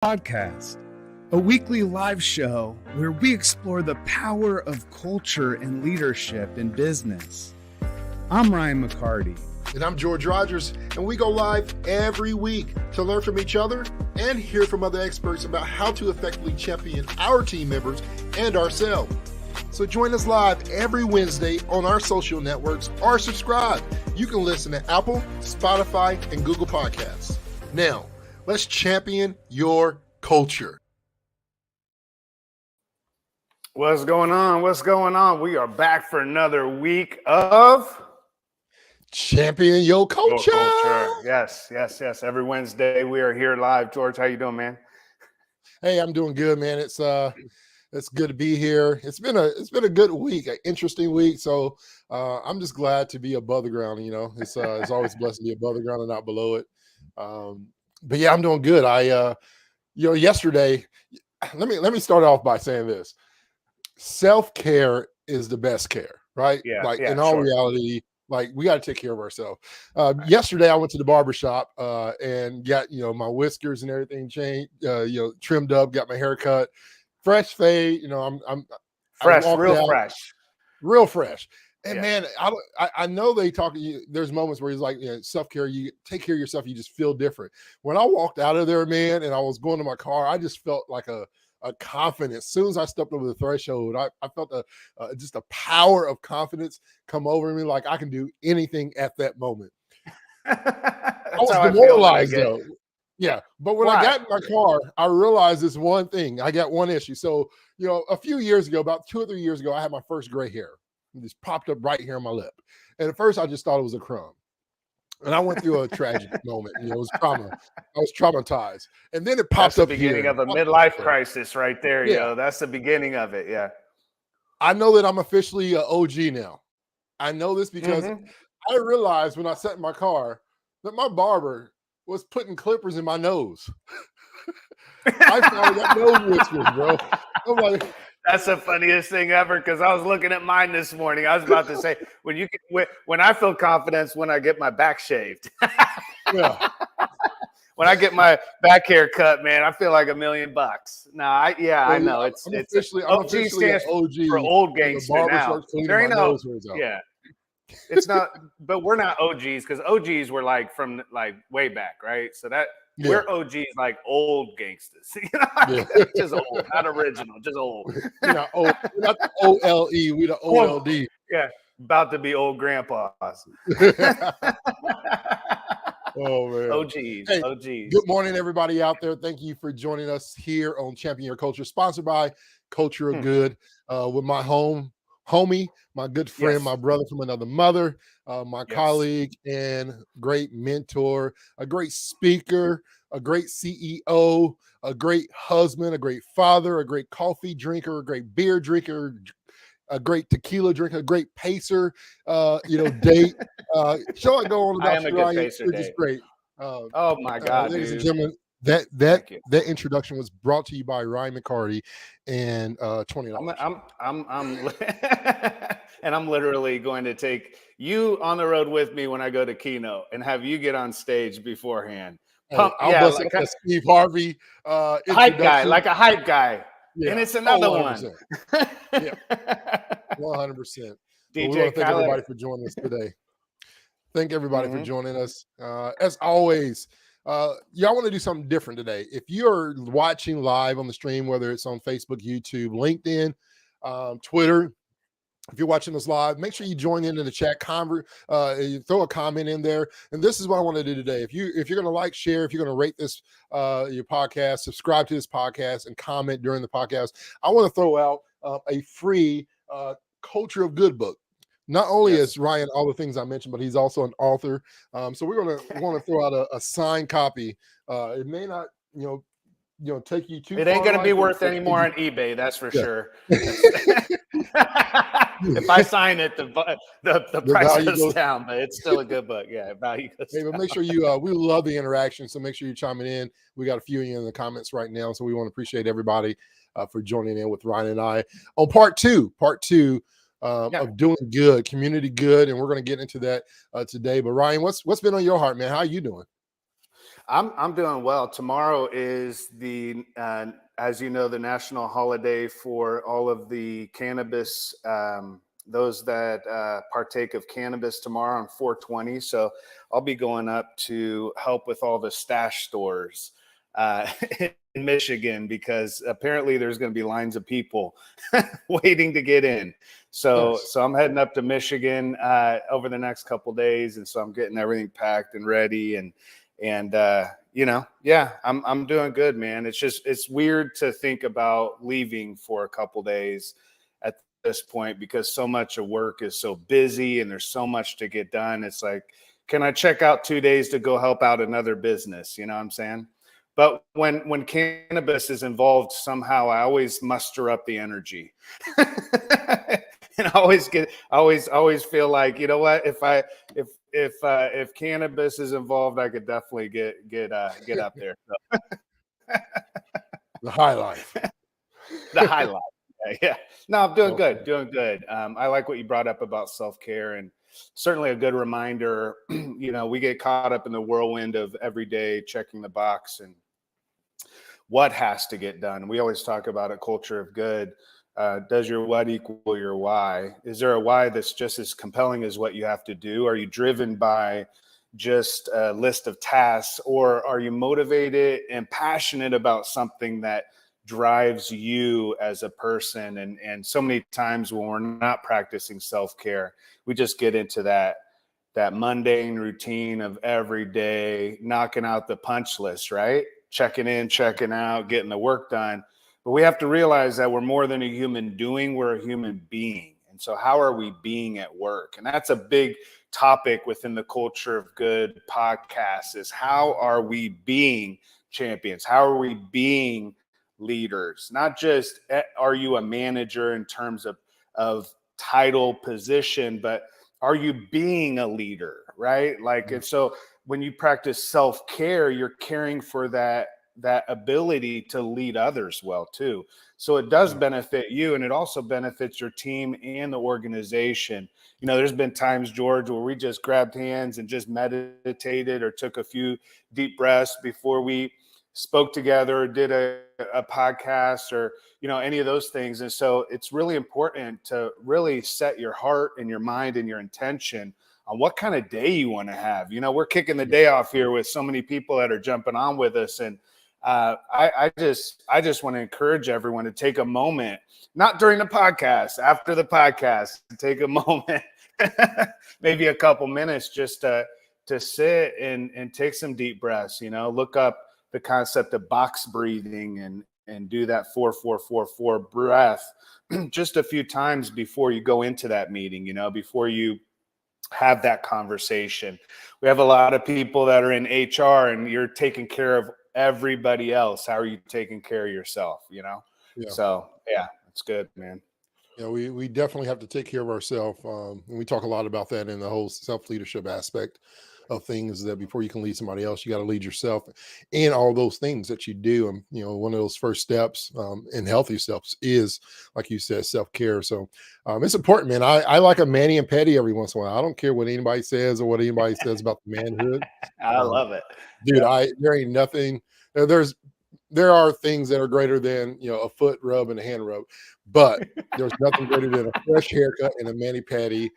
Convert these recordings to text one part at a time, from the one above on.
Podcast, a weekly live show where we explore the power of culture and leadership in business. I'm Ryan McCarty. And I'm George Rogers, and we go live every week to learn from each other and hear from other experts about how to effectively champion our team members and ourselves. So join us live every Wednesday on our social networks or subscribe. You can listen to Apple, Spotify, and Google Podcasts. Now, let's champion your culture. What's going on? What's going on? We are back for another week of Champion your culture. Yes. Every Wednesday we are here live. George, how you doing, man? Hey, I'm doing good, man. It's good to be here. It's been a good week, an interesting week. So I'm just glad to be above the ground. You know, it's always blessed to be above the ground and not below it. But yeah, I'm doing good. Yesterday, let me start off by saying this: self-care is the best care, right? In all reality, like we got to take care of ourselves. Yesterday, I went to the barbershop and got my whiskers and everything changed, trimmed up, got my hair cut, fresh fade. I'm fresh, real fresh. And man, I know they talk to you. There's moments where he's like, self-care, you take care of yourself, you just feel different. When I walked out of there, man, and I was going to my car, I just felt like a confidence. As soon as I stepped over the threshold, I felt just a power of confidence come over me, like I can do anything at that moment. I was demoralized though. Yeah, but when I got in my car, I realized this one thing. I got one issue. So, a few years ago, about 2 or 3 years ago, I had my first gray hair. It just popped up right here on my lip. And at first I just thought it was a crumb. And I went through a tragic moment. It was trauma. I was traumatized. And then it popped up here. That's the beginning of a midlife crisis right there, That's the beginning of it, I know that I'm officially an OG now. I know this because I realized when I sat in my car that my barber was putting clippers in my nose. I found that nose whiskers, bro. I'm like, that's the funniest thing ever, because I was looking at mine this morning. I was about to say, when I feel confidence when I get my back shaved. When I get my back hair cut, man, I feel like $1 million. I know. It's officially OG stands OG for old gangster now. There ain't no, it's not, but we're not OGs, because OGs were like from like way back, right? So that we're OGs, like old gangsters. Just old, not original, just old. We're not the OLE, we the OLD. Yeah, about to be old grandpas. Oh man, OGs. Good morning, everybody out there. Thank you for joining us here on Champion Your Culture, sponsored by Culture of Good, with my homie, my good friend, my brother from another mother, my colleague and great mentor, a great speaker, a great CEO, a great husband, a great father, a great coffee drinker, a great beer drinker, a great tequila drinker, a great pacer, date. Shall I go on about I am a good pacer, which is great. Oh my God, ladies and gentlemen, that introduction was brought to you by Ryan McCarty and $20. I'm literally going to take you on the road with me when I go to Keynote and have you get on stage beforehand. I'll bust like a Steve Harvey hype guy, like a hype guy. Yeah. And it's another one. 100%. DJ we want to thank everybody for joining us today. Thank everybody for joining us. As always, y'all want to do something different today. If you're watching live on the stream, whether it's on Facebook, YouTube, LinkedIn, Twitter, if you're watching us live, make sure you join into the chat, you throw a comment in there. And this is what I want to do today. If you're going to like, share, if you're going to rate this, your podcast, subscribe to this podcast and comment during the podcast, I want to throw out a free Culture of Good book. Not only is Ryan all the things I mentioned, but he's also an author. So we're going to want to throw out a signed copy. It may not, take you too. It ain't going to be worth any more on eBay, that's for sure. If I sign it, the price goes down, but it's still a good book. Yeah, value goes down. But make sure you. We love the interaction, so make sure you're chiming in. We got a few of you in the comments right now, so we want to appreciate everybody for joining in with Ryan and I on part two of doing good, community good, and we're going to get into that today. But Ryan, what's been on your heart, man? How are you doing? I'm doing well. Tomorrow is the as you know, the national holiday for all of the cannabis. Those that partake of cannabis tomorrow on 420. So I'll be going up to help with all the stash stores in Michigan, because apparently there's going to be lines of people waiting to get in. So I'm heading up to Michigan over the next couple of days, and so I'm getting everything packed and ready, and you know, yeah, I'm doing good, man. It's weird to think about leaving for a couple of days at this point, because so much of work is so busy and there's so much to get done. It's like, can I check out 2 days to go help out another business? You know what I'm saying? But when cannabis is involved, somehow I always muster up the energy. And I always feel like, you know what, if cannabis is involved, I could definitely get up there. So. The high life. The high life. Yeah. No, I'm doing good. I like what you brought up about self-care, and certainly a good reminder. You know, we get caught up in the whirlwind of every day checking the box and what has to get done. We always talk about a culture of good. Does your what equal your why? Is there a why that's just as compelling as what you have to do? Are you driven by just a list of tasks, or are you motivated and passionate about something that drives you as a person? And so many times when we're not practicing self-care, we just get into that mundane routine of every day, knocking out the punch list, right? Checking in, checking out, getting the work done. But we have to realize that we're more than a human doing, we're a human being. And so how are we being at work? And that's a big topic within the Culture of Good podcast, is how are we being champions? How are we being leaders? Not just are you a manager in terms of title, position, but are you being a leader, right? Like, and so when you practice self-care, you're caring for that ability to lead others well too. So it does benefit you, and it also benefits your team and the organization. You know, there's been times, George, where we just grabbed hands and just meditated or took a few deep breaths before we spoke together or did a podcast, or, you know, any of those things. And so it's really important to really set your heart and your mind and your intention on what kind of day you want to have. You know, we're kicking the day off here with so many people that are jumping on with us. And I just want to encourage everyone to take a moment, not during the podcast, after the podcast, to take a moment, maybe a couple minutes, just to sit and take some deep breaths. You know, look up the concept of box breathing and do that 4-4-4-4 breath just a few times before you go into that meeting, you know, before you have that conversation. We have a lot of people that are in HR, and you're taking care of everybody else. How are you taking care of yourself, you know? Yeah. So yeah, it's good, man. Yeah, we definitely have to take care of ourselves. And we talk a lot about that in the whole self-leadership aspect of things, that before you can lead somebody else, you got to lead yourself, and all those things that you do. And, you know, one of those first steps and healthy steps is, like you said, self-care. So it's important, man. I like a mani and pedi every once in a while. I don't care what anybody says or what anybody says about the manhood. I love it. Dude, there ain't nothing. There are things that are greater than, you know, a foot rub and a hand rub, but there's nothing greater than a fresh haircut and a mani-pedi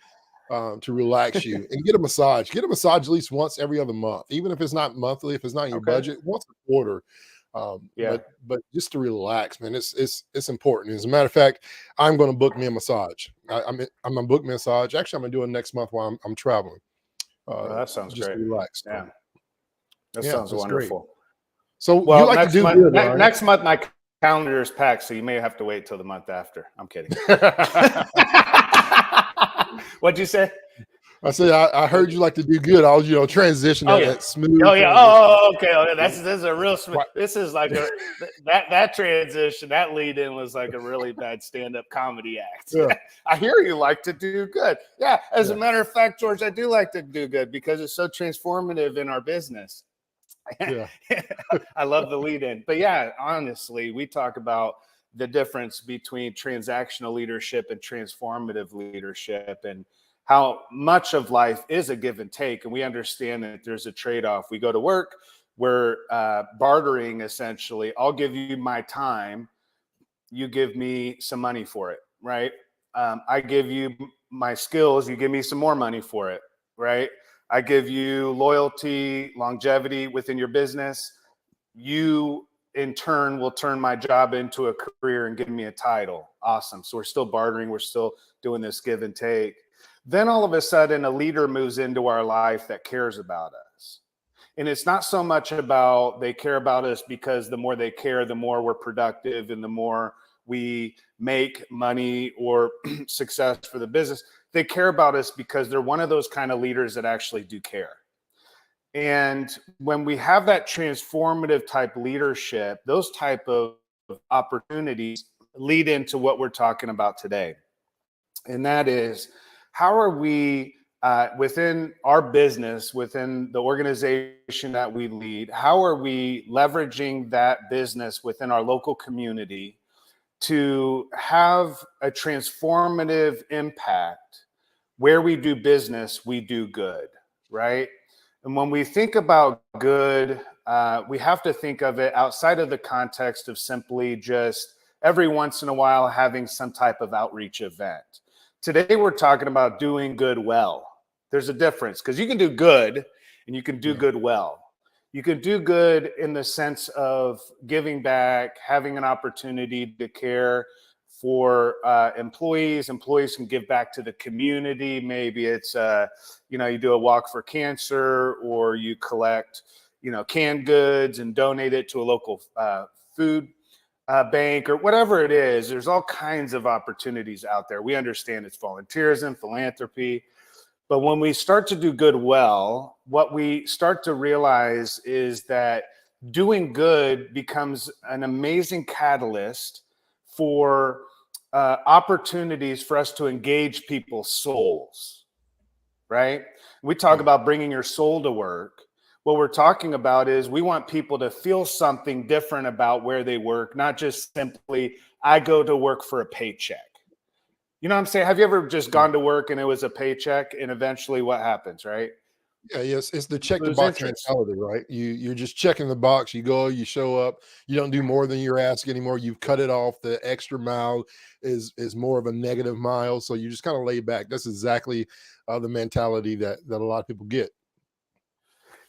to relax you, and get a massage. Get a massage at least once every other month, even if it's not monthly, if it's not in your budget, once a quarter. But just to relax, man, it's important. As a matter of fact, I'm going to book me a massage. I'm going to book me a massage. Actually, I'm going to do it next month while I'm traveling. That sounds just great. Relax. Yeah, that sounds wonderful. Great. So, well, you like to do good, next month my calendar is packed, so you may have to wait till the month after. I'm kidding. What'd you say? I said I heard you like to do good. I was, you know, transition that smooth. Oh yeah. Oh, okay. This is a real smooth. This is like that transition. That lead in was like a really bad stand-up comedy act. Yeah. I hear you like to do good. Yeah. As a matter of fact, George, I do like to do good because it's so transformative in our business. Yeah. I love the lead in. But yeah, honestly, we talk about the difference between transactional leadership and transformative leadership, and how much of life is a give and take. And we understand that there's a trade-off. We go to work, we're bartering essentially. I'll give you my time, you give me some money for it, right? I give you my skills, you give me some more money for it, right? I give you loyalty, longevity within your business. You in turn will turn my job into a career and give me a title. Awesome. So we're still bartering. We're still doing this give and take. Then all of a sudden a leader moves into our life that cares about us. And it's not so much about they care about us because the more they care, the more we're productive and the more we make money or success for the business. They care about us because they're one of those kind of leaders that actually do care. And when we have that transformative type leadership, those type of opportunities lead into what we're talking about today. And that is, how are we within our business, within the organization that we lead, how are we leveraging that business within our local community to have a transformative impact? Where we do business, we do good, right? And when we think about good, we have to think of it outside of the context of simply just every once in a while having some type of outreach event. Today, we're talking about doing good well. There's a difference because you can do good and you can do good well. You can do good in the sense of giving back, having an opportunity to care for employees. Employees can give back to the community. Maybe it's, you do a walk for cancer, or you collect, canned goods and donate it to a local food bank, or whatever it is. There's all kinds of opportunities out there. We understand it's volunteerism, philanthropy. But when we start to do good well, what we start to realize is that doing good becomes an amazing catalyst for opportunities for us to engage people's souls, right? We talk about bringing your soul to work. What we're talking about is we want people to feel something different about where they work, not just simply, I go to work for a paycheck. You know what I'm saying? Have you ever just gone to work and it was a paycheck, and eventually what happens, right? Yeah, yes, it's the check the box mentality, right? You're just checking the box. You go, you show up, you don't do more than you're asked anymore. You've cut it off. The extra mile is more of a negative mile. So you just kind of lay back. That's exactly the mentality that a lot of people get.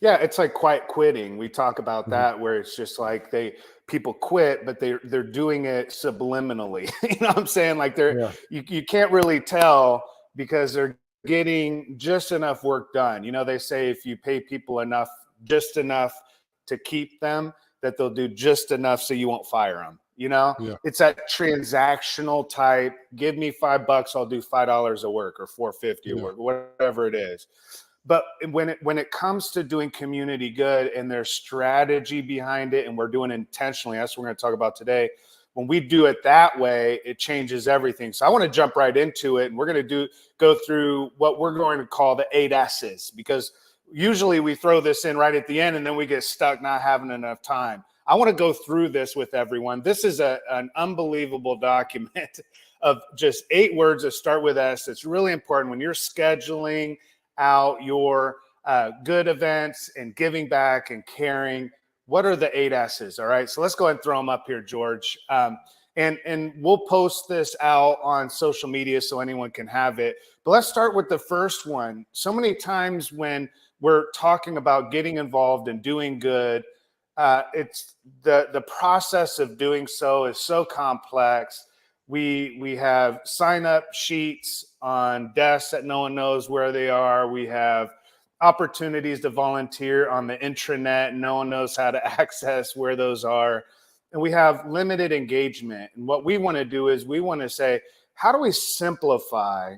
Yeah, it's like quiet quitting. We talk about that, where it's just like people quit, but they're doing it subliminally. You know what I'm saying? Like you can't really tell because they're getting just enough work done. They say if you pay people just enough to keep them, that they'll do just enough so you won't fire them. It's that transactional type. Give me $5, I'll do $5 a work, or $4.50 a work, whatever it is. But when it comes to doing community good and there's strategy behind it, and we're doing it intentionally, that's what we're going to talk about today. When we do it that way, it changes everything. So I want to jump right into it, and we're going to go through what we're going to call the 8 S's, because usually we throw this in right at the end and then we get stuck not having enough time. I want to go through this with everyone. This is an unbelievable document of just 8 words that start with S. It's really important when you're scheduling out your good events and giving back and caring. What are the 8 S's? All right. So let's go ahead and throw them up here, George. And we'll post this out on social media so anyone can have it. But let's start with the first one. So many times when we're talking about getting involved and doing good, it's the process of doing so is so complex. We have sign-up sheets on desks that no one knows where they are. We have opportunities to volunteer on the intranet. No one knows how to access where those are. And we have limited engagement. And what we want to do is we want to say, how do we simplify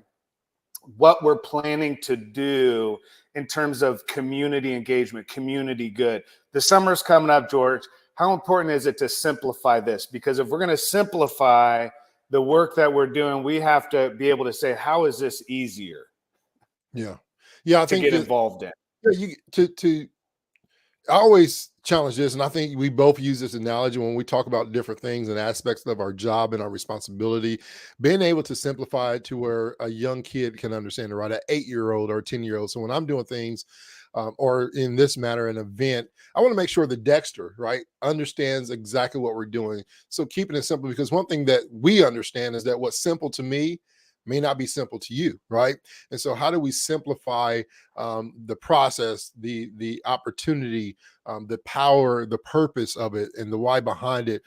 what we're planning to do in terms of community engagement, community good? The summer's coming up, George. How important is it to simplify this? Because if we're going to simplify the work that we're doing, we have to be able to say, how is this easier? Yeah. I think get involved in. I always challenge this, and I think we both use this analogy when we talk about different things and aspects of our job and our responsibility, being able to simplify it to where a young kid can understand it, right? An 8-year-old or a 10-year-old. So when I'm doing things or in this matter, an event, I want to make sure the Dexter, right, understands exactly what we're doing. So keeping it simple, because one thing that we understand is that what's simple to me may not be simple to you, right? And so how do we simplify the process, the opportunity, the power, the purpose of it, and the why behind it,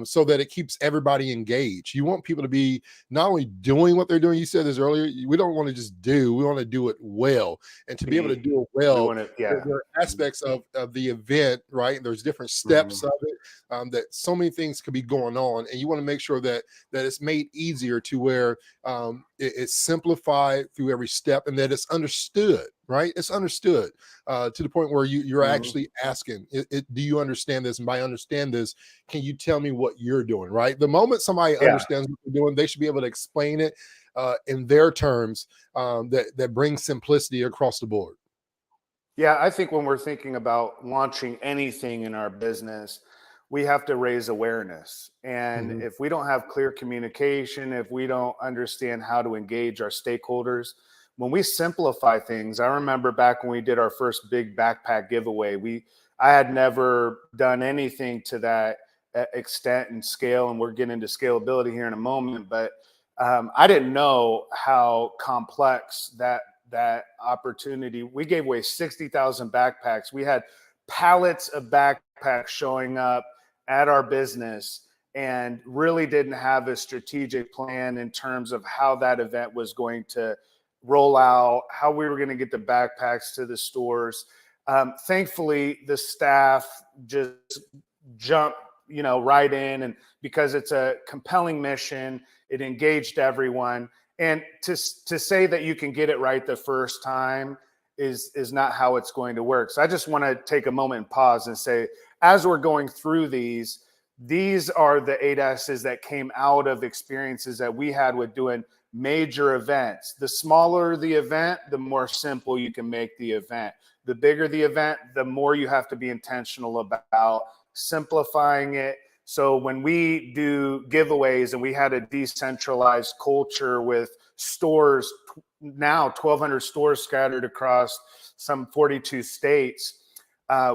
so that it keeps everybody engaged? You want people to be not only doing what they're doing, you said this earlier, we don't want to just do, we want to do it well. And to be able to do it well, there are aspects of the event, right? There's different steps of it, that so many things could be going on. And you want to make sure that it's made easier to where it's simplified through every step, and that it's understood, right? It's understood to the point where you're actually asking, do you understand this? And by understand this, can you tell me what you're doing, right? The moment somebody understands what they're doing, they should be able to explain it in their terms, that brings simplicity across the board. Yeah, I think when we're thinking about launching anything in our business, we have to raise awareness. And if we don't have clear communication, if we don't understand how to engage our stakeholders, when we simplify things, I remember back when we did our first big backpack giveaway, I had never done anything to that extent and scale, and we're getting into scalability here in a moment, but I didn't know how complex that opportunity. We gave away 60,000 backpacks. We had pallets of backpacks showing up at our business, and really didn't have a strategic plan in terms of how that event was going to roll out, how we were going to get the backpacks to the stores. Thankfully, the staff just jumped, right in, and because it's a compelling mission, it engaged everyone. And to say that you can get it right the first time is not how it's going to work. So I just want to take a moment and pause and say, as we're going through these are the 8 S's that came out of experiences that we had with doing major events. The smaller the event, the more simple you can make the event. The bigger the event, the more you have to be intentional about simplifying it. So when we do giveaways, and we had a decentralized culture with stores, now 1,200 stores scattered across some 42 states,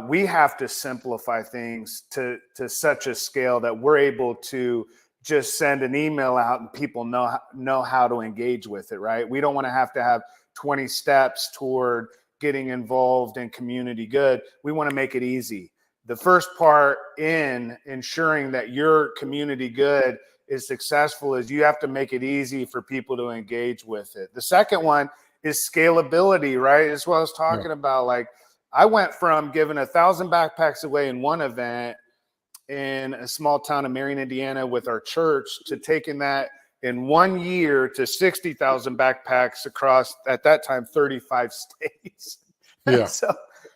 we have to simplify things to such a scale that we're able to just send an email out and people know how to engage with it, right? We don't want to have 20 steps toward getting involved in community good. We want to make it easy. The first part in ensuring that your community good is successful is you have to make it easy for people to engage with it. The second one is scalability, right? That's what I was talking about. Like, I went from giving 1,000 backpacks away in one event in a small town of Marion, Indiana with our church, to taking that in 1 year to 60,000 backpacks across, at that time, 35 states. Yeah.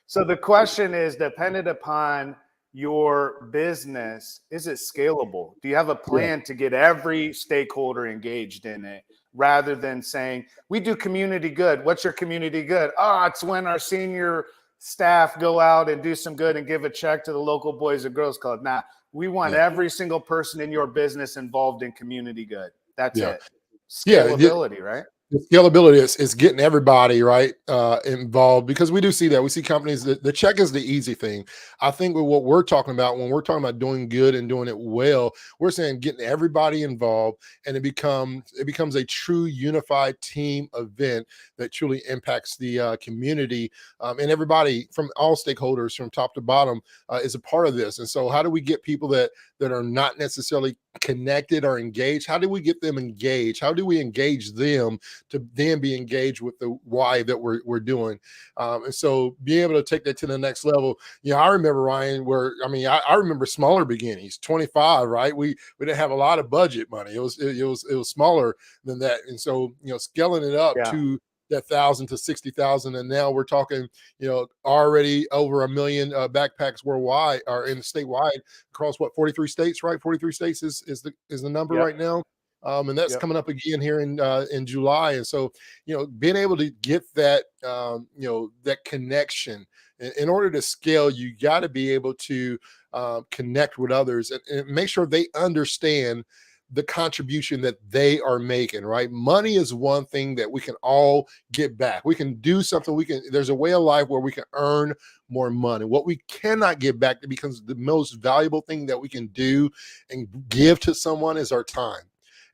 So the question is, dependent upon your business, is it scalable? Do you have a plan to get every stakeholder engaged in it, rather than saying, we do community good? What's your community good? Oh, it's when our senior staff go out and do some good and give a check to the local Boys and Girls Club. Nah, we want every single person in your business involved in community good. That's it. Scalability, right? The scalability is getting everybody involved, because we do see that. We see companies that the check is the easy thing. I think with what we're talking about, when we're talking about doing good and doing it well, we're saying getting everybody involved, and it becomes a true unified team event that truly impacts the community, and everybody from all stakeholders from top to bottom is a part of this. And so how do we get people that are not necessarily connected or engaged? How do we get them engaged? How do we engage them to then be engaged with the why that we're doing? And so being able to take that to the next level. I remember, Ryan, I remember smaller beginnings, 25, right? We didn't have a lot of budget money. It was smaller than that. And so, scaling it up to that 1,000 to 60,000. And now we're talking, already over 1 million backpacks worldwide, or in statewide, across 43 states, right? 43 states is the number right now. And that's coming up again here in July. And so, being able to get that, that connection in order to scale, you got to be able to connect with others and make sure they understand the contribution that they are making, right? Money is one thing that we can all get back. We can do something. There's a way of life where we can earn more money. What we cannot get back, that becomes the most valuable thing that we can do and give to someone, is our time.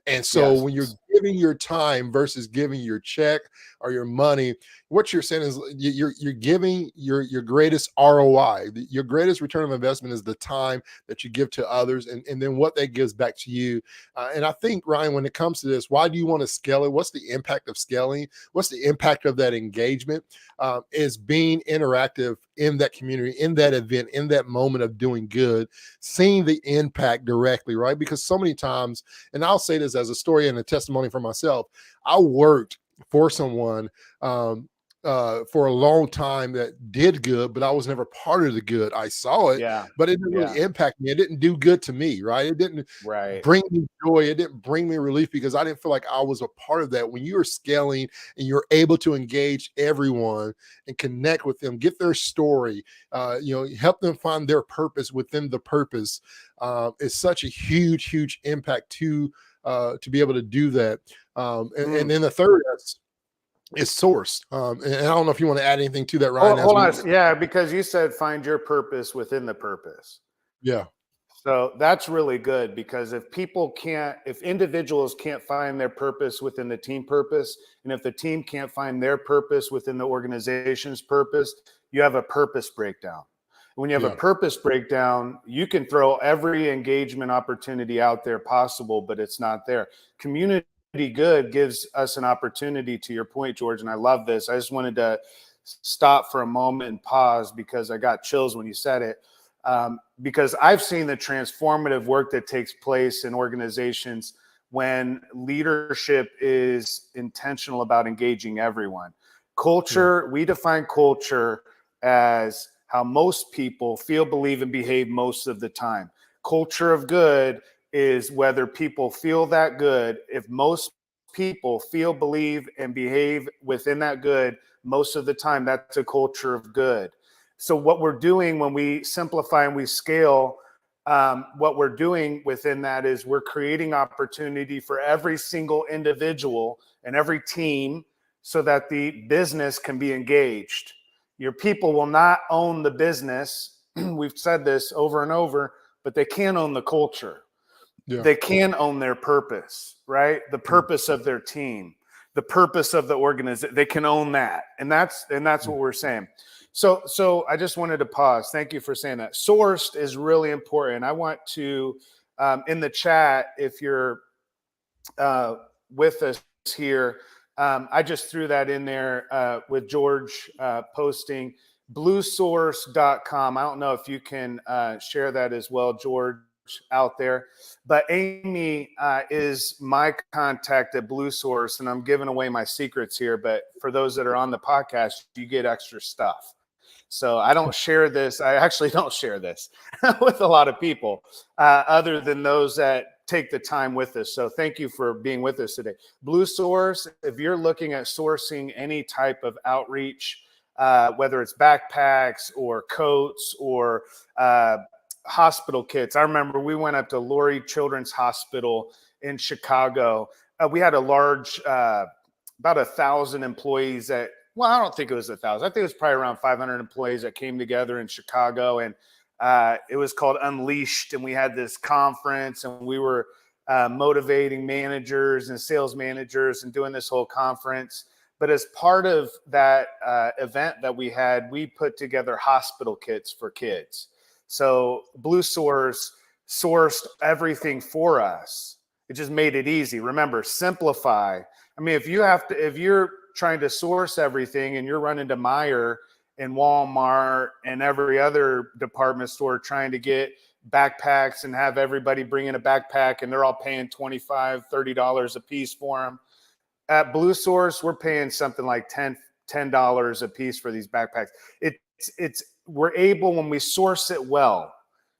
And so when you're giving your time versus giving your check or your money, what you're saying is you're giving your greatest ROI. Your greatest return of investment is the time that you give to others, and then what that gives back to you. And I think, Ryan, when it comes to this, why do you want to scale it? What's the impact of scaling? What's the impact of that engagement? Is being interactive in that community, in that event, in that moment of doing good, seeing the impact directly, right? Because so many times, and I'll say this as a story and a testimony for myself, I worked for someone for a long time that did good, but I was never part of the good. I saw it, but it didn't really impact me. It didn't do good to me, right? It didn't bring me joy. It didn't bring me relief because I didn't feel like I was a part of that. When you are scaling and you're able to engage everyone and connect with them, get their story, help them find their purpose within the purpose, is such a huge impact to be able to do that. And then the third is source. And I don't know if you want to add anything to that, Ryan. Hold on. Yeah, because you said find your purpose within the purpose. Yeah. So that's really good, because if individuals can't find their purpose within the team purpose, and if the team can't find their purpose within the organization's purpose, you have a purpose breakdown. When you have a purpose breakdown, you can throw every engagement opportunity out there possible, but it's not there. Community good gives us an opportunity, to your point, George, and I love this. I just wanted to stop for a moment and pause because I got chills when you said it. Because I've seen the transformative work that takes place in organizations when leadership is intentional about engaging everyone. Culture, we define culture as how most people feel, believe, and behave most of the time. Culture of good is whether people feel that good. If most people feel, believe, and behave within that good most of the time, that's a culture of good. So what we're doing when we simplify and we scale, what we're doing within that is we're creating opportunity for every single individual and every team so that the business can be engaged. Your people will not own the business. We've said this over and over, but they can own the culture. They can own their purpose, right? The purpose of their team, the purpose of the organization. They can own that. And that's what we're saying. So I just wanted to pause. Thank you for saying that. Sourced is really important. I want to, in the chat, if you're with us here, I just threw that in there with George posting bluesource.com. I don't know if you can share that as well, George, out there. But Amy is my contact at BlueSource, and I'm giving away my secrets here. But for those that are on the podcast, you get extra stuff. So I don't share this. I actually don't share this with a lot of people other than those that take the time with us. So thank you for being with us today. BlueSource, if you're looking at sourcing any type of outreach, whether it's backpacks or coats or hospital kits. I remember we went up to Lurie Children's Hospital in Chicago. We had a large, about 1,000 employees I don't think it was 1,000. I think it was probably around 500 employees that came together in Chicago, and it was called Unleashed. And we had this conference, and we were motivating managers and sales managers and doing this whole conference. But as part of that event that we had, we put together hospital kits for kids. So BlueSource sourced everything for us. It just made it easy. Remember, simplify. I mean, if you're trying to source everything and you're running to Meijer and Walmart and every other department store trying to get backpacks and have everybody bring in a backpack and they're all paying $25, $30 a piece for them. At BlueSource, we're paying something like $10 a piece for these backpacks. We're able, when we source it well.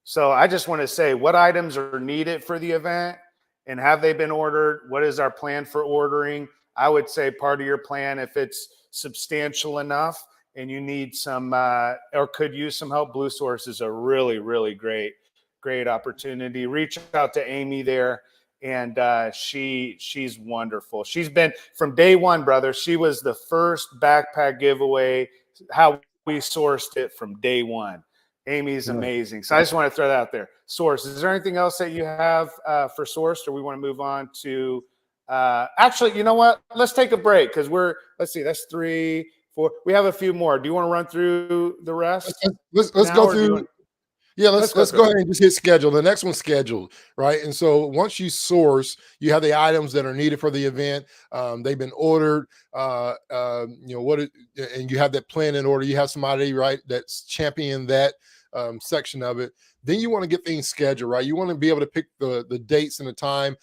So I just want to say, what items are needed for the event and have they been ordered? What is our plan for ordering? I would say part of your plan, if it's substantial enough and you need some or could use some help, BlueSource is a really, really great opportunity. Reach out to Amy there And she's wonderful. She's been from day one, brother. She was the first backpack giveaway, how we sourced it from day one. Amy's amazing. So I just want to throw that out there. Source. Is there anything else that you have for Sourced, or we want to move on to actually, you know what? Let's take a break because let's see, that's 3, 4. We have a few more. Do you want to run through the rest? Let's go through. Yeah, let's go ahead and just hit schedule. The next one's scheduled, right? And so once you source, you have the items that are needed for the event. They've been ordered. And you have that plan in order. You have somebody, right, that's championing that section of it. Then you want to get things scheduled, right? You want to be able to pick the dates and the time.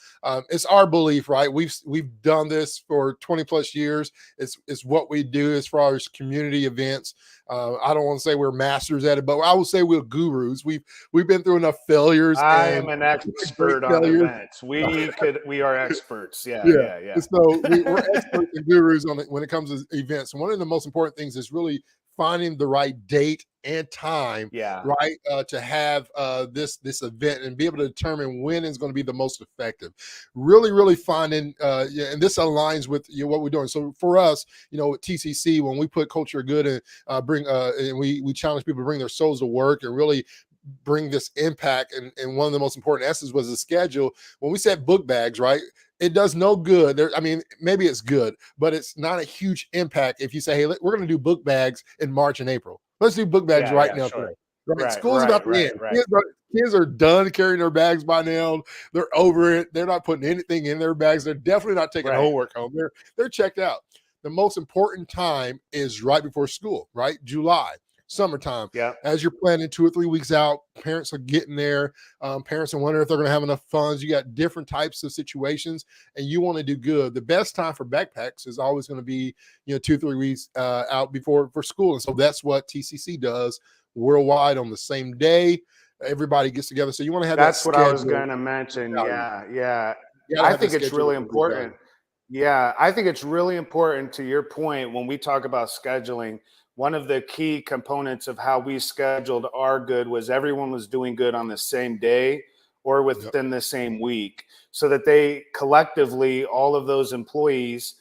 It's our belief, right? We've done this for 20 plus years. It's what we do as far as community events. I don't want to say we're masters at it, but I would say we're gurus. We've been through enough failures. I am an expert on events. We are experts. Yeah. So we're experts and gurus on it when it comes to events. And one of the most important things is really finding the right date and time, right, to have this event and be able to determine when is going to be the most effective. Really finding, and this aligns with what we're doing. So for us, at TCC, when we put culture good and and we challenge people to bring their souls to work and really bring this impact, and one of the most important essence was the schedule. When we said book bags, right, it does no good. Maybe it's good, but it's not a huge impact if you say, hey, we're going to do book bags in March and April. Let's do book bags now. Sure. Right. School's about to end. Kids are done carrying their bags by now. They're over it. They're not putting anything in their bags. They're definitely not taking homework home. They're checked out. The most important time is right before school, right? July. Summertime. As you're planning 2 or 3 weeks out, parents are getting there. Parents are wondering if they're going to have enough funds. You got different types of situations, and you want to do good. The best time for backpacks is always going to be 2 or 3 weeks out for school, and so that's what TCC does worldwide on the same day. Everybody gets together, so you want to have that's what I was going to mention. Yeah. I think it's really important. Yeah, I think it's really important, to your point, when we talk about scheduling. One of the key components of how we scheduled our good was everyone was doing good on the same day or within the same week, so that they collectively, all of those employees,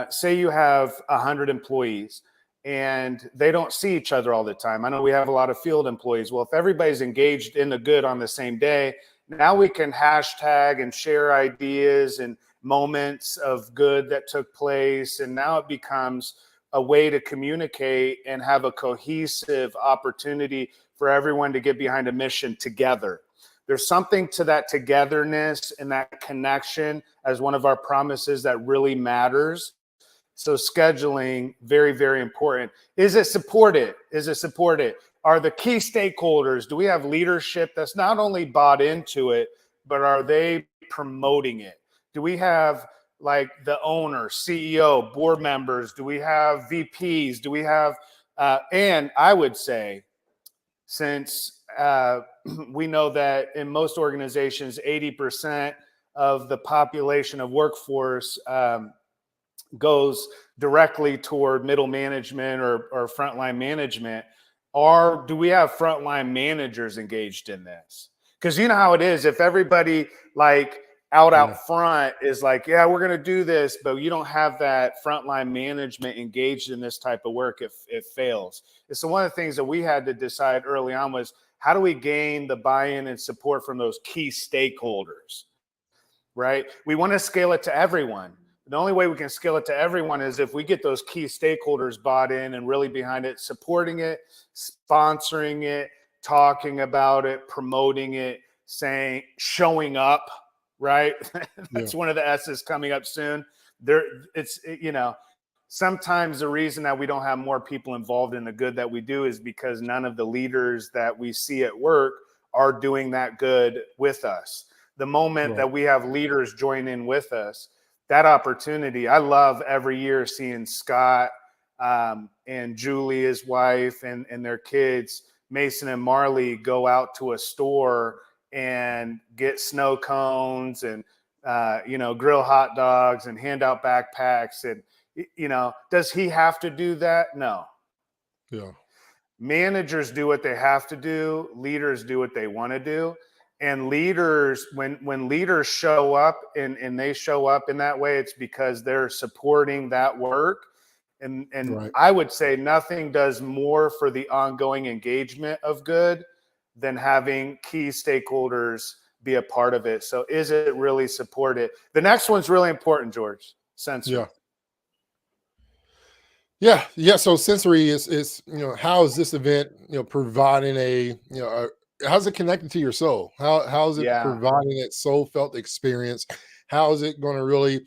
say you have 100 employees and they don't see each other all the time. I know we have a lot of field employees. Well, if everybody's engaged in the good on the same day, now we can hashtag and share ideas and moments of good that took place. And now it becomes a way to communicate and have a cohesive opportunity for everyone to get behind a mission together. There's something to that togetherness and that connection as one of our promises that really matters. So scheduling, very, very important. Is it supported? Are the key stakeholders, do we have leadership that's not only bought into it, but are they promoting it? Do we have like the owner, CEO, board members? Do we have VPs? Do we have, and I would say, since we know that in most organizations, 80% of the population of workforce goes directly toward middle management or frontline management, do we have frontline managers engaged in this? Because you know how it is. If everybody out front is like, yeah, we're going to do this, but you don't have that frontline management engaged in this type of work, it fails. And so one of the things that we had to decide early on was, how do we gain the buy-in and support from those key stakeholders, right? We want to scale it to everyone. The only way we can scale it to everyone is if we get those key stakeholders bought in and really behind it, supporting it, sponsoring it, talking about it, promoting it, showing up. Right. That's one of the S's coming up soon. Sometimes the reason that we don't have more people involved in the good that we do is because none of the leaders that we see at work are doing that good with us. The moment that we have leaders join in with us, that opportunity, I love every year seeing Scott and Julie, his wife, and their kids, Mason and Marley, go out to a store and get snow cones and grill hot dogs and hand out backpacks. And does he have to do that? No. Managers do what they have to do. Leaders do what they want to do. And leaders, when leaders show up and they show up in that way, it's because they're supporting that work. And right. I would say nothing does more for the ongoing engagement of good than having key stakeholders be a part of it. So is it really supported? The next one's really important, George. Sensory. Yeah. So sensory is how is this event providing how's it connected to your soul? How's it providing that soul felt experience? How is it going to really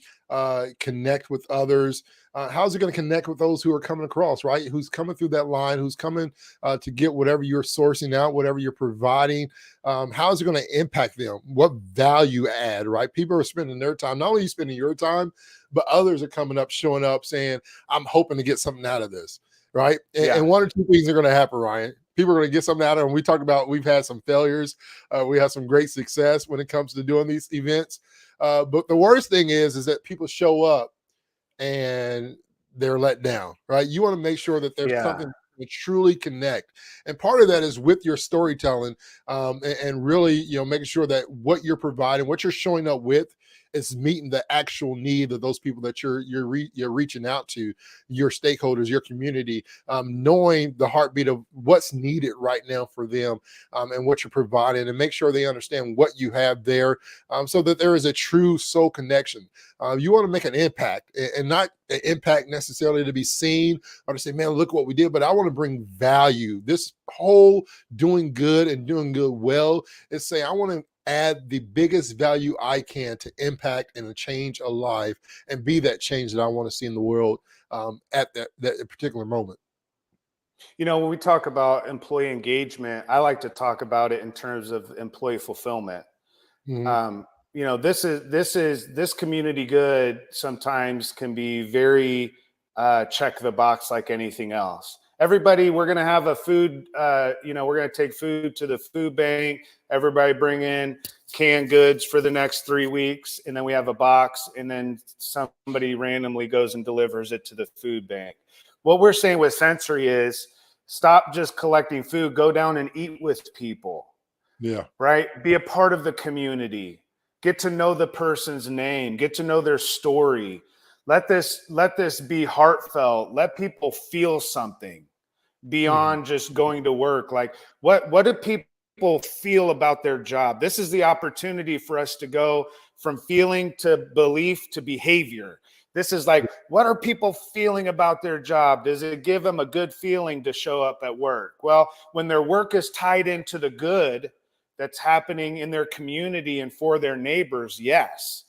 connect with others? How's it going to connect with those who are coming across, right? Who's coming through that line, who's coming to get whatever you're sourcing out, whatever you're providing. How is it going to impact them? What value add, right? People are spending their time, not only spending your time, but others are coming up, showing up saying, I'm hoping to get something out of this, right? And one or two things are going to happen, Ryan. People are going to get something out of it. And we talked about, we've had some failures. We have some great success when it comes to doing these events. But the worst thing is that people show up and they're let down, right? You want to make sure that there's something to truly connect. And part of that is with your storytelling and really, making sure that what you're providing, what you're showing up with is meeting the actual need of those people that you're reaching out to, your stakeholders, your community, knowing the heartbeat of what's needed right now for them and what you're providing, and make sure they understand what you have there so that there is a true soul connection. You want to make an impact, and not an impact necessarily to be seen or to say, man, look what we did, but I want to bring value. This whole doing good and doing good well is saying, I want to add the biggest value I can to impact and to change a life and be that change that I want to see in the world at that particular moment. When we talk about employee engagement, I like to talk about it in terms of employee fulfillment. Mm-hmm. This community good sometimes can be very check the box like anything else. Everybody, we're going to have a food, we're going to take food to the food bank. Everybody bring in canned goods for the next 3 weeks. And then we have a box, and then somebody randomly goes and delivers it to the food bank. What we're saying with sensory is stop just collecting food, go down and eat with people. Yeah. Right? Be a part of the community. Get to know the person's name, get to know their story. Let this be heartfelt. Let people feel something beyond just going to work. Like what do people feel about their job? This is the opportunity for us to go from feeling to belief to behavior. This is like, what are people feeling about their job? Does it give them a good feeling to show up at work? Well, when their work is tied into the good that's happening in their community and for their neighbors, yes.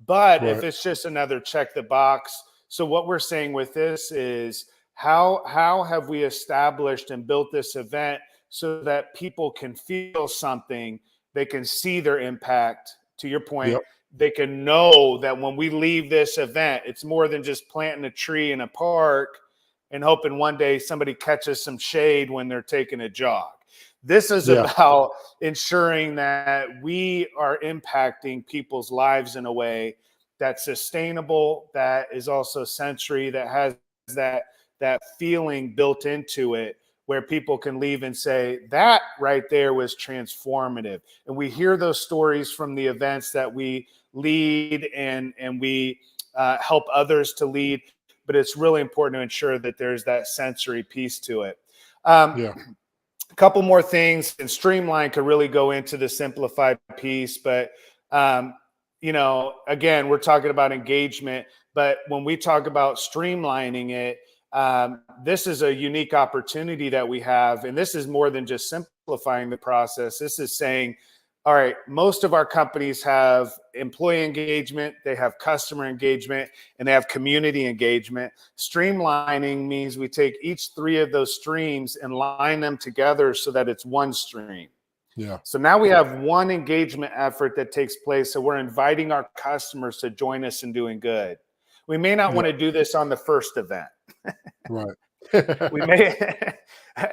But if it's just another check the box. So what we're saying with this is, how have we established and built this event so that people can feel something, they can see their impact, to your point, they can know that when we leave this event, it's more than just planting a tree in a park and hoping one day somebody catches some shade when they're taking a jog. This is about ensuring that we are impacting people's lives in a way that's sustainable, that is also sensory, that has that feeling built into it, where people can leave and say, that right there was transformative. And we hear those stories from the events that we lead and we help others to lead, but it's really important to ensure that there's that sensory piece to it. A couple more things, and Streamline could really go into the simplified piece, but again, we're talking about engagement, but when we talk about streamlining it, this is a unique opportunity that we have. And this is more than just simplifying the process. This is saying, all right, most of our companies have employee engagement, they have customer engagement, and they have community engagement. Streamlining means we take each three of those streams and line them together so that it's one stream. Yeah. So now we have one engagement effort that takes place. So we're inviting our customers to join us in doing good. We may not want to do this on the first event. Right. We may.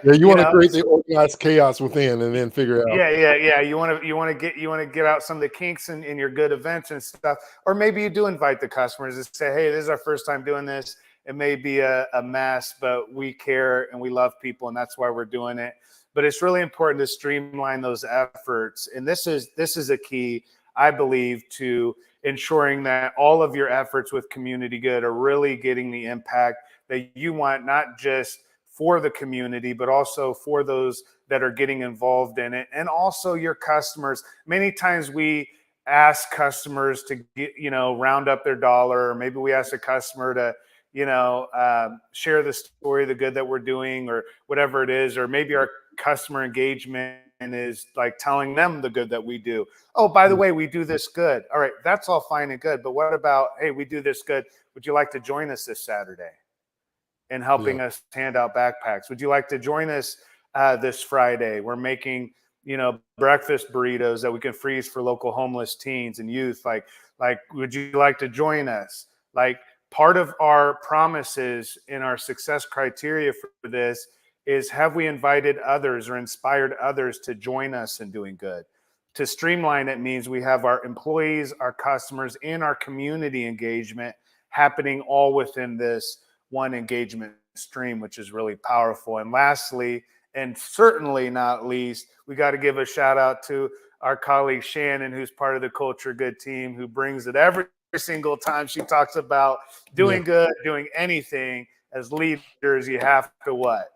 You want to create the organized chaos within, and then figure out. Yeah. You want to get out some of the kinks in your good events and stuff. Or maybe you do invite the customers and say, hey, this is our first time doing this. It may be a mess, but we care and we love people, and that's why we're doing it. but it's really important to streamline those efforts. And this is a key, I believe, to ensuring that all of your efforts with community good are really getting the impact that you want, not just for the community, but also for those that are getting involved in it, and also your customers. Many times we ask customers to get, round up their dollar, or maybe we ask a customer to, share the story, the good that we're doing, or whatever it is, or maybe our customer engagement is like telling them the good that we do. Oh, by the way, we do this good. All right, that's all fine and good. But what about, hey, we do this good. Would you like to join us this Saturday in helping us hand out backpacks? Would you like to join us this Friday? We're making, breakfast burritos that we can freeze for local homeless teens and youth. Like, would you like to join us? Like, part of our promises in our success criteria for this is, have we invited others or inspired others to join us in doing good? To streamline it means we have our employees, our customers, and our community engagement happening all within this one engagement stream, which is really powerful. And lastly, and certainly not least, we got to give a shout out to our colleague Shannon, who's part of the Culture Good team, who brings it every single time she talks about doing good, doing anything. As leaders, you have to what?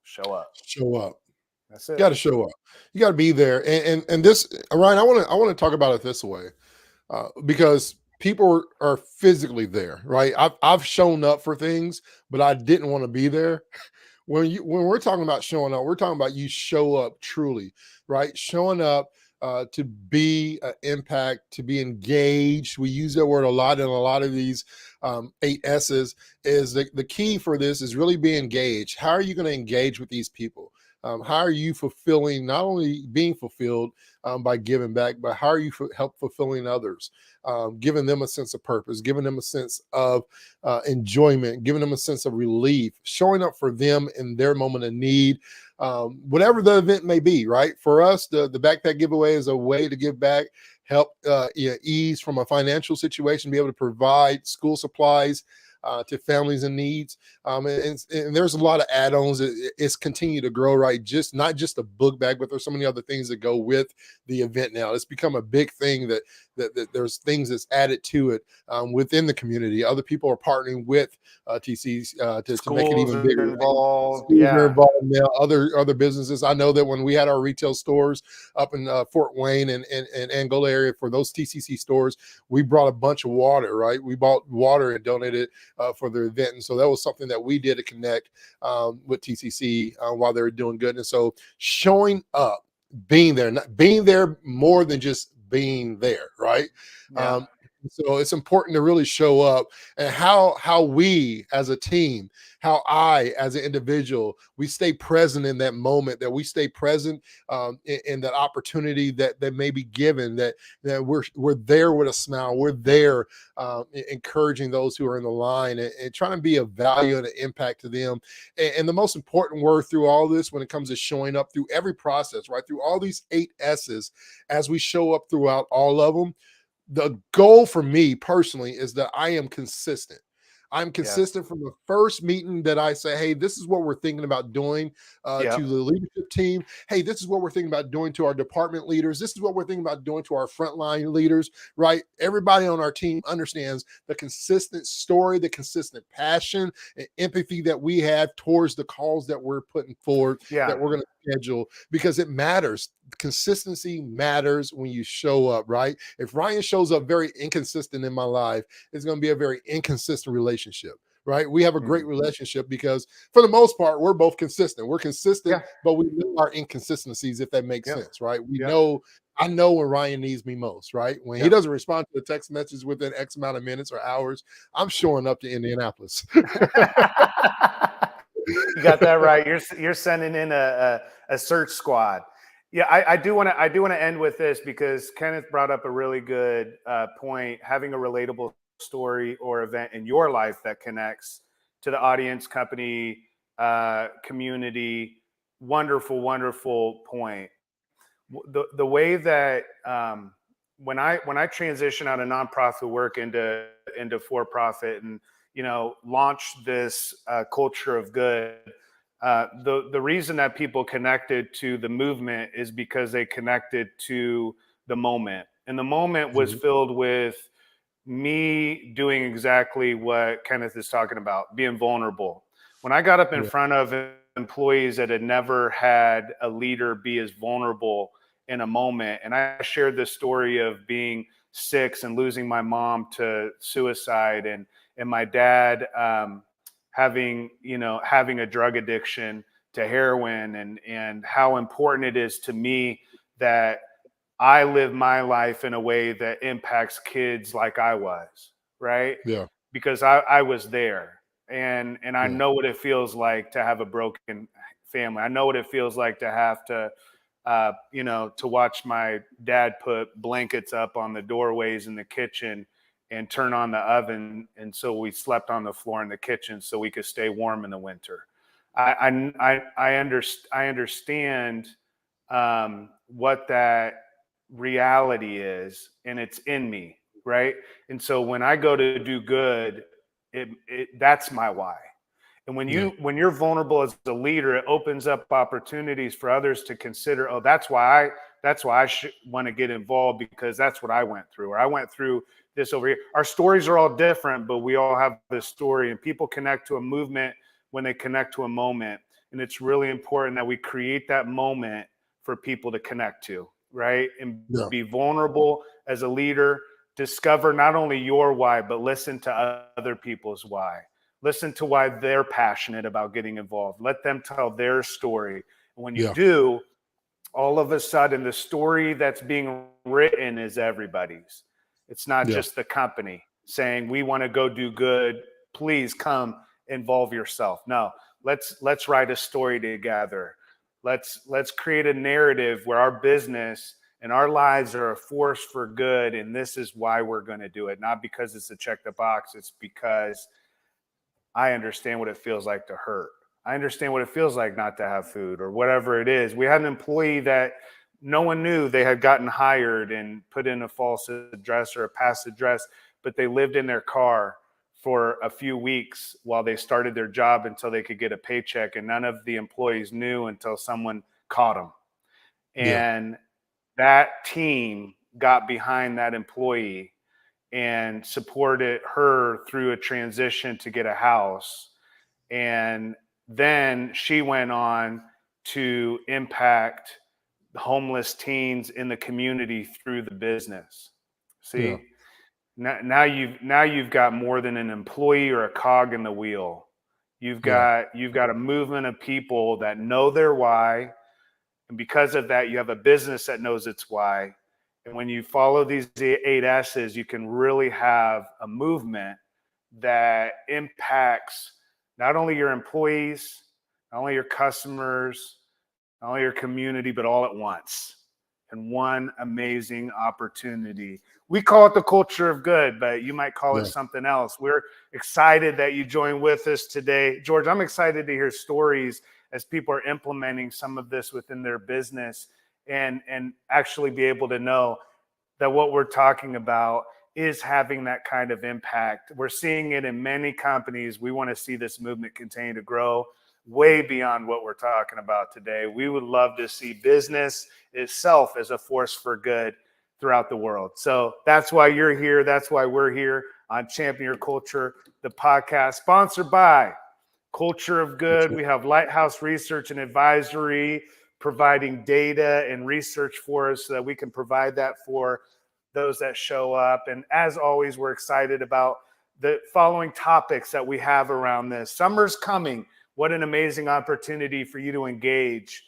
Show up. Show up. That's it. You got to show up. You got to be there. And this, Ryan, I want to talk about it this way, because people are physically there, right? I've shown up for things, but I didn't want to be there. When we're talking about showing up, we're talking about you show up truly, right? Showing up to be an impact, to be engaged. We use that word a lot in a lot of these 8 S's. Is the key for this is really be engaged. How are you going to engage with these people? How are you fulfilling, not only being fulfilled by giving back, but how are you help fulfilling others, giving them a sense of purpose, giving them a sense of enjoyment, giving them a sense of relief, showing up for them in their moment of need, whatever the event may be, right? For us, the backpack giveaway is a way to give back, help ease from a financial situation, be able to provide school supplies to families in needs. And there's a lot of add-ons. It's continued to grow, right? Just not just a book bag, but there's so many other things that go with the event now. It's become a big thing that there's things that's added to it within the community. Other people are partnering with TCs to make it even bigger. Involved. Schools are involved now. Other businesses. I know that when we had our retail stores up in Fort Wayne and Angola area, for those TCC stores, we brought a bunch of water, right? We bought water and donated for the event. And so that was something that we did to connect with TCC while they were doing good. And so showing up, being there more than just being there, right? Yeah. So it's important to really show up, and how we as a team, how I as an individual, we stay present in that moment, that we stay present in that opportunity that may be given, that we're there with a smile, we're there encouraging those who are in the line and trying to be of value and an impact to them. And the most important word through all this, when it comes to showing up through every process, right, through all these 8 S's, as we show up throughout all of them, the goal for me personally is that I am consistent. I'm consistent from the first meeting that I say, hey, this is what we're thinking about doing to the leadership team. Hey, this is what we're thinking about doing to our department leaders. This is what we're thinking about doing to our frontline leaders, right? Everybody on our team understands the consistent story, the consistent passion and empathy that we have towards the calls that we're putting forward, that we're going to schedule, because it matters. Consistency matters when you show up, right? If Ryan shows up very inconsistent in my life, it's going to be a very inconsistent relationship, right? We have a great relationship because for the most part, we're both consistent. We're consistent, but we know our inconsistencies, if that makes sense, right? We know, I know when Ryan needs me most, right? When he doesn't respond to a text message within X amount of minutes or hours, I'm showing up to Indianapolis. You got that right. You're sending in a search squad. Yeah, I do want to end with this, because Kenneth brought up a really good point. Having a relatable story or event in your life that connects to the audience, company, community. Wonderful, wonderful point. The way that when I transition out of nonprofit work into for profit and launched this culture of good, The reason that people connected to the movement is because they connected to the moment. And the moment was filled with me doing exactly what Kenneth is talking about, being vulnerable. When I got up in front of employees that had never had a leader be as vulnerable in a moment, and I shared this story of being 6 and losing my mom to suicide, and my dad having a drug addiction to heroin, and how important it is to me that I live my life in a way that impacts kids like I was, right? Yeah. Because I was there, and I know what it feels like to have a broken family. I know what it feels like to have to, to watch my dad put blankets up on the doorways in the kitchen and turn on the oven, and so we slept on the floor in the kitchen so we could stay warm in the winter. I understand what that reality is, and it's in me, right? And so when I go to do good, that's my why. And when you're vulnerable as a leader, it opens up opportunities for others to consider, oh, that's why I should want to get involved, because that's what I went through, or I went through this over here. Our stories are all different, but we all have this story, and people connect to a movement when they connect to a moment. And it's really important that we create that moment for people to connect to, right? And be vulnerable as a leader. Discover not only your why, but listen to other people's why. Listen to why they're passionate about getting involved. Let them tell their story. And when you do, all of a sudden, the story that's being written is everybody's. It's not just the company saying, we want to go do good. Please come involve yourself. No, let's write a story together. Let's create a narrative where our business and our lives are a force for good, and this is why we're going to do it. Not because it's a check the box. It's because I understand what it feels like to hurt. I understand what it feels like not to have food, or whatever it is. We had an employee that no one knew they had gotten hired and put in a false address or a past address, but they lived in their car for a few weeks while they started their job until they could get a paycheck. And none of the employees knew until someone caught them. And that team got behind that employee and supported her through a transition to get a house. And then she went on to impact the homeless teens in the community through the business. See, now you've got more than an employee or a cog in the wheel. You've got a movement of people that know their why. And because of that, you have a business that knows its why. And when you follow these 8 S's, you can really have a movement that impacts not only your employees, not only your customers, not only your community, but all at once. And one amazing opportunity. We call it the culture of good, but you might call it something else. We're excited that you joined with us today. George, I'm excited to hear stories as people are implementing some of this within their business, and actually be able to know that what we're talking about is having that kind of impact. We're seeing it in many companies. We want to see this movement continue to grow way beyond what we're talking about today. We would love to see business itself as a force for good throughout the world. So that's why you're here. That's why we're here on Champion Your Culture, the podcast sponsored by Culture of Good. We have Lighthouse Research and Advisory providing data and research for us so that we can provide that for those that show up. And as always, we're excited about the following topics that we have around this. Summer's coming. What an amazing opportunity for you to engage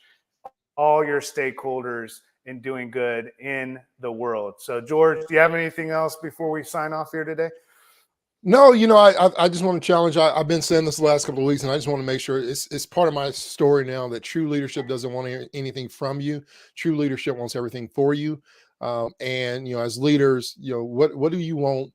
all your stakeholders in doing good in the world. So, George, do you have anything else before we sign off here today? No, I just want to challenge. I've been saying this the last couple of weeks, and I just want to make sure it's part of my story now that true leadership doesn't want anything from you. True leadership wants everything for you. And as leaders, what do you want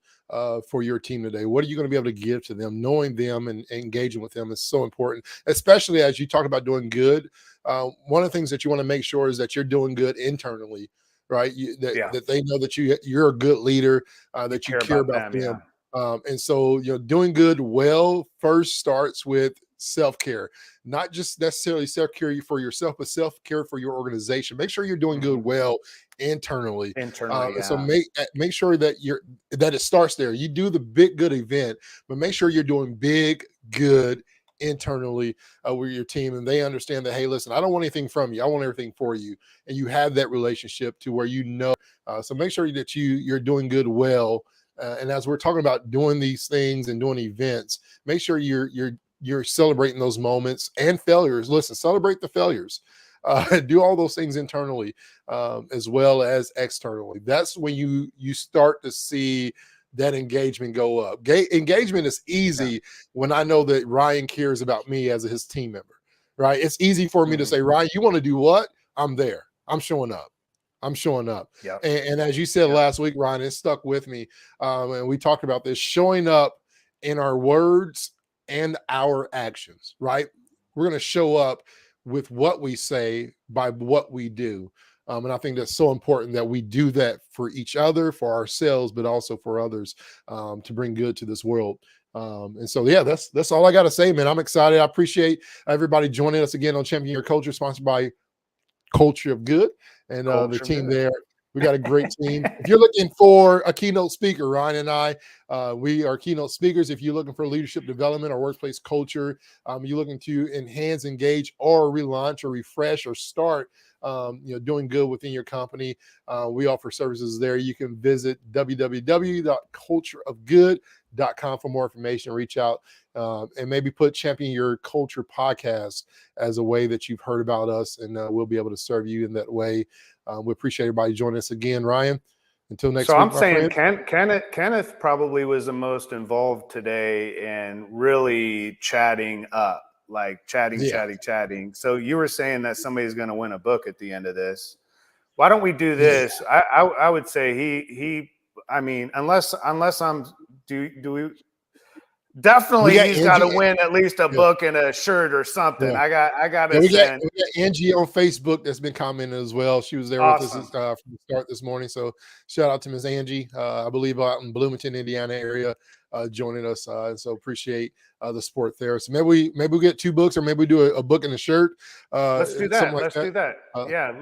for your team today? What are you going to be able to give to them? Knowing them and engaging with them is so important, especially as you talk about doing good. One of the things that you want to make sure is that you're doing good internally, right? That they know that you're a good leader, that you care about them. And so, doing good well first starts with self-care, not just necessarily self-care for yourself, but self-care for your organization. Make sure you're doing good well internally. So make sure that it starts there. You do the big good event, but make sure you're doing big good internally with your team, and they understand that, hey, listen, I don't want anything from you, I want everything for you, and you have that relationship to where so make sure that you're doing good well. And as we're talking about doing these things and doing events, make sure you're celebrating those moments and failures. Listen, celebrate the failures. Do all those things internally as well as externally. That's when you start to see that engagement go up. Engagement is easy when I know that Ryan cares about me as his team member, right? It's easy for me to say, Ryan, you want to do what? I'm there. I'm showing up. Yep. And as you said last week, Ryan, it stuck with me. And we talked about this, showing up in our words and our actions, right? We're going to show up with what we say by what we do. And I think that's so important that we do that for each other, for ourselves, but also for others to bring good to this world. And so, yeah, that's all I got to say, man. I'm excited. I appreciate everybody joining us again on Champion Your Culture, sponsored by Culture of Good and the team there. We got a great team. If you're looking for a keynote speaker, Ryan and I, we are keynote speakers. If you're looking for leadership development or workplace culture, you're looking to enhance, engage, or relaunch or refresh or start doing good within your company, we offer services there. You can visit www.cultureofgood.com for more information. Reach out and maybe put Champion Your Culture podcast as a way that you've heard about us, and we'll be able to serve you in that way. We appreciate everybody joining us again, Ryan. Until next week. So I'm saying Kenneth probably was the most involved today in really chatting up. Like chatting. So you were saying that somebody's going to win a book at the end of this. Why don't we do this? I would say he. I mean, unless do we? Definitely, he's got to win at least a book and a shirt or something. Yeah. I got to send. We got Angie on Facebook that's been commenting as well. She was there with us from the start this morning. So shout out to Ms. Angie, I believe out in Bloomington, Indiana area, joining us. And so appreciate the support there. So maybe we get 2 books, or maybe we do a book and a shirt. Let's do that. Let's do that.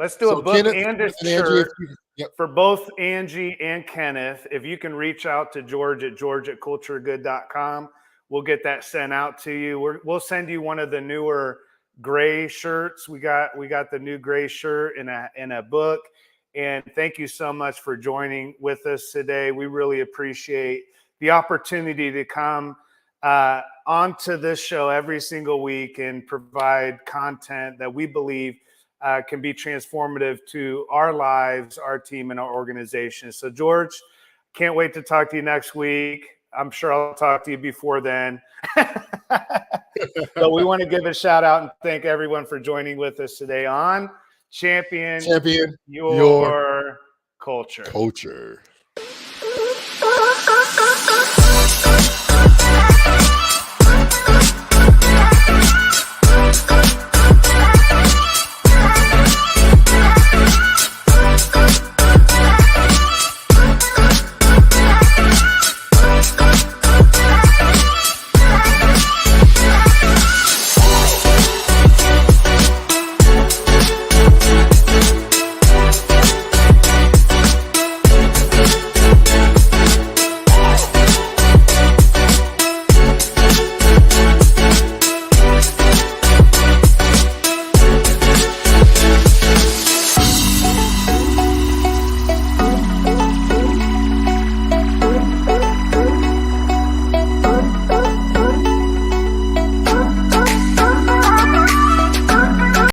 Let's do a book and a shirt for both Angie and Kenneth. If you can reach out to George at culturegood.com. We'll get that sent out to you. We'll send you one of the newer gray shirts. We got the new gray shirt in a book. And thank you so much for joining with us today. We really appreciate the opportunity to come onto this show every single week and provide content that we believe can be transformative to our lives, our team, and our organization. So, George, can't wait to talk to you next week. I'm sure I'll talk to you before then. But we want to give a shout out and thank everyone for joining with us today on Champion Your Culture.